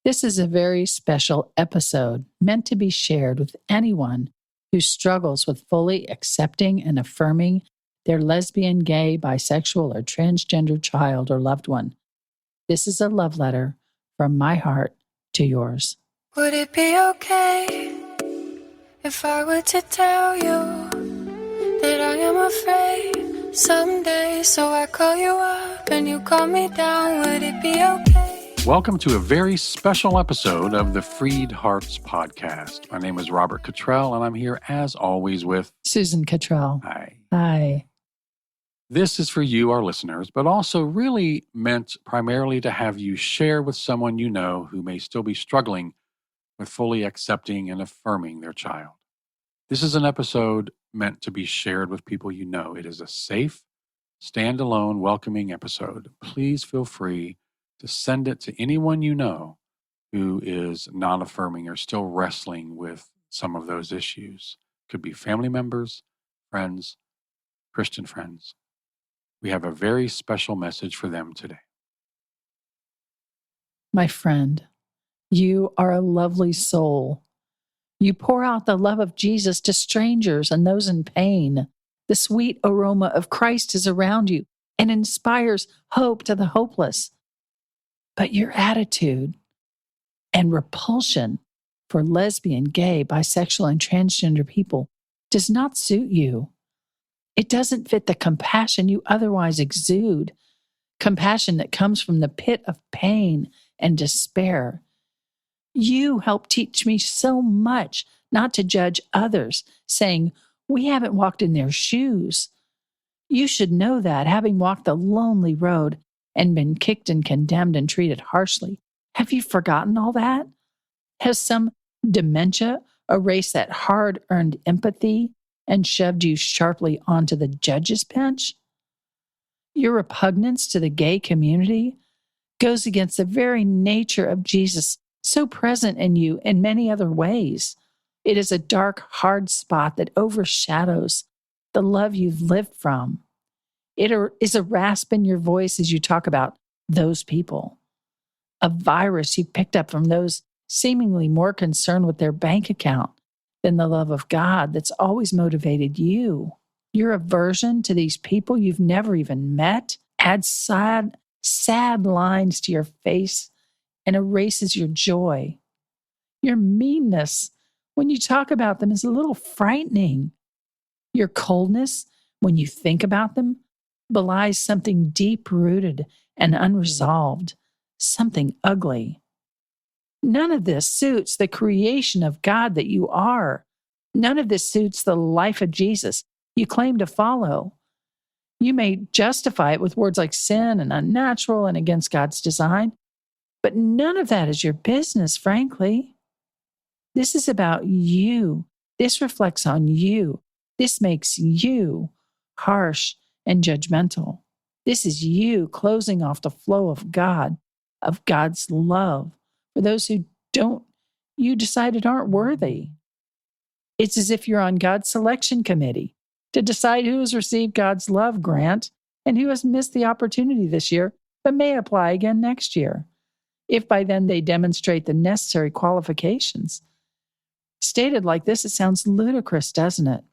This is a very special episode meant to be shared with anyone who struggles with fully accepting and affirming their lesbian, gay, bisexual, or transgender child or loved one. This is a love letter from my heart to yours. Would it be okay if I were to tell you that I am afraid someday? So I call you up and you call me down. Would it be okay? Welcome to a very special episode of the FreedHearts podcast. My name is Robert Cottrell, and I'm here as always with Susan Cottrell. Hi. Hi. This is for you, our listeners, but also really meant primarily to have you share with someone you know who may still be struggling with fully accepting and affirming their child. This is an episode meant to be shared with people you know. It is a safe, standalone, welcoming episode. Please feel free to send it to anyone you know who is non-affirming or still wrestling with some of those issues. Could be family members, friends, Christian friends. We have a very special message for them today. My friend, you are a lovely soul. You pour out the love of Jesus to strangers and those in pain. The sweet aroma of Christ is around you and inspires hope to the hopeless. But your attitude and repulsion for lesbian, gay, bisexual, and transgender people does not suit you. It doesn't fit the compassion you otherwise exude, compassion that comes from the pit of pain and despair. You help teach me so much not to judge others, saying, we haven't walked in their shoes. You should know that, having walked the lonely road and been kicked and condemned and treated harshly. Have you forgotten all that? Has some dementia erased that hard-earned empathy and shoved you sharply onto the judge's bench? Your repugnance to the gay community goes against the very nature of Jesus, so present in you in many other ways. It is a dark, hard spot that overshadows the love you've lived from. It is a rasp in your voice as you talk about those people, a virus you picked up from those seemingly more concerned with their bank account than the love of God that's always motivated you. Your aversion to these people you've never even met adds sad lines to your face and erases your joy. Your meanness when you talk about them is a little frightening. Your coldness when you think about them belies something deep-rooted and unresolved, something ugly. None of this suits the creation of God that you are. None of this suits the life of Jesus you claim to follow. You may justify it with words like sin and unnatural and against God's design, but none of that is your business, frankly. This is about you. This reflects on you. This makes you harsh and judgmental. This is you closing off the flow of God, of God's love for those who you decided aren't worthy. It's as if you're on God's selection committee to decide who has received God's love grant and who has missed the opportunity this year, but may apply again next year, if by then they demonstrate the necessary qualifications. Stated like this, it sounds ludicrous, doesn't it?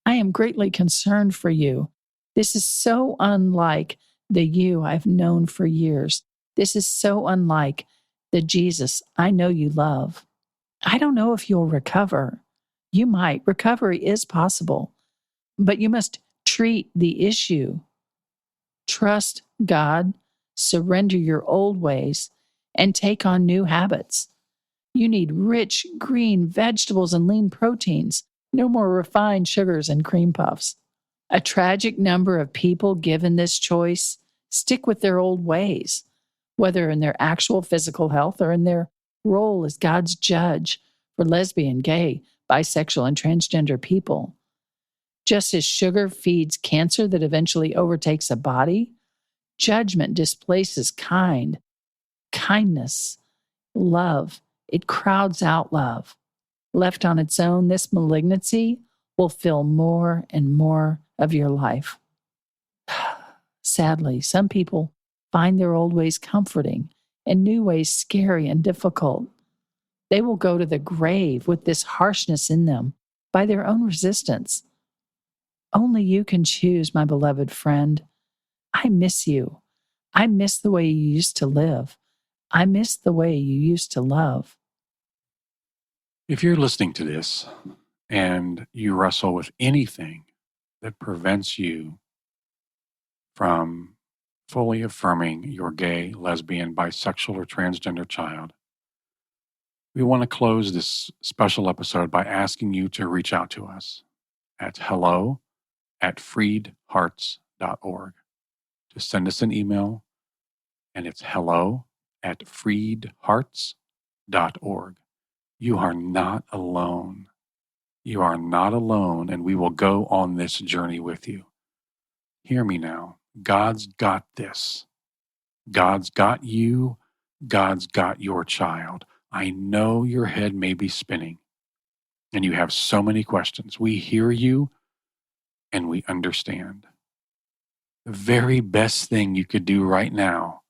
I am greatly concerned for you. This is so unlike the you I've known for years. This is so unlike the Jesus I know you love. I don't know if you'll recover. You might. Recovery is possible. But you must treat the issue. Trust God, surrender your old ways, and take on new habits. You need rich, green vegetables and lean proteins, no more refined sugars and cream puffs. A tragic number of people given this choice stick with their old ways, whether in their actual physical health or in their role as God's judge for lesbian, gay, bisexual, and transgender people. Just as sugar feeds cancer that eventually overtakes a body, judgment displaces kindness, love. It crowds out love. Left on its own, this malignancy will fill more and more of your life. Sadly, some people find their old ways comforting in new ways scary and difficult. They will go to the grave with this harshness in them by their own resistance. Only you can choose, my beloved friend. I miss you. I miss the way you used to live. I miss the way you used to love. If you're listening to this and you wrestle with anything that prevents you from fully affirming your gay, lesbian, bisexual, or transgender child, we want to close this special episode by asking you to reach out to us at hello@freedhearts.org. Just send us an email, and it's hello@freedhearts.org. You are not alone. You are not alone, and we will go on this journey with you. Hear me now. God's got this. God's got you. God's got your child. I know your head may be spinning, and you have so many questions. We hear you, and we understand. The very best thing you could do right now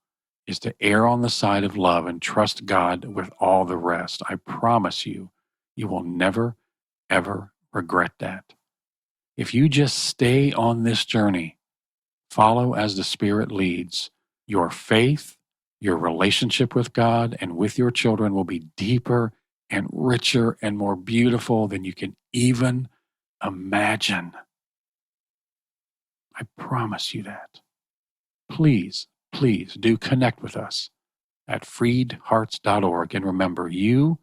is to err on the side of love and trust God with all the rest. I promise you, you will never, ever regret that. If you just stay on this journey, follow as the Spirit leads, your faith, your relationship with God and with your children will be deeper and richer and more beautiful than you can even imagine. I promise you that. Please, please do connect with us at freedhearts.org. And remember, you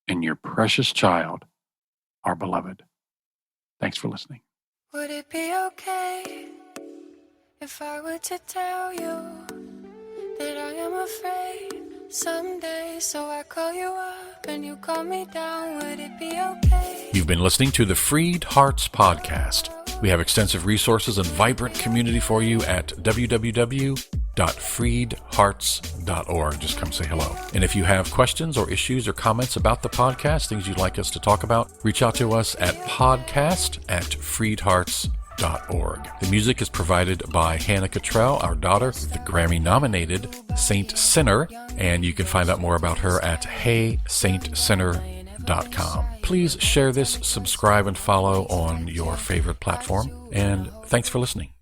and your precious child are beloved. Thanks for listening. Would it be okay if I were to tell you that I am afraid someday, so I call you up and you call me down? Would it be okay? You've been listening to the Freed Hearts podcast. We have extensive resources and vibrant community for you at www.freedhearts.org. Just come say hello. And if you have questions or issues or comments about the podcast, things you'd like us to talk about, reach out to us at podcast@freedhearts.org. The music is provided by Hannah Cottrell, our daughter, the Grammy-nominated Saint Sinner, and you can find out more about her at heysaintsinner.com. Please share this, subscribe, and follow on your favorite platform, and thanks for listening.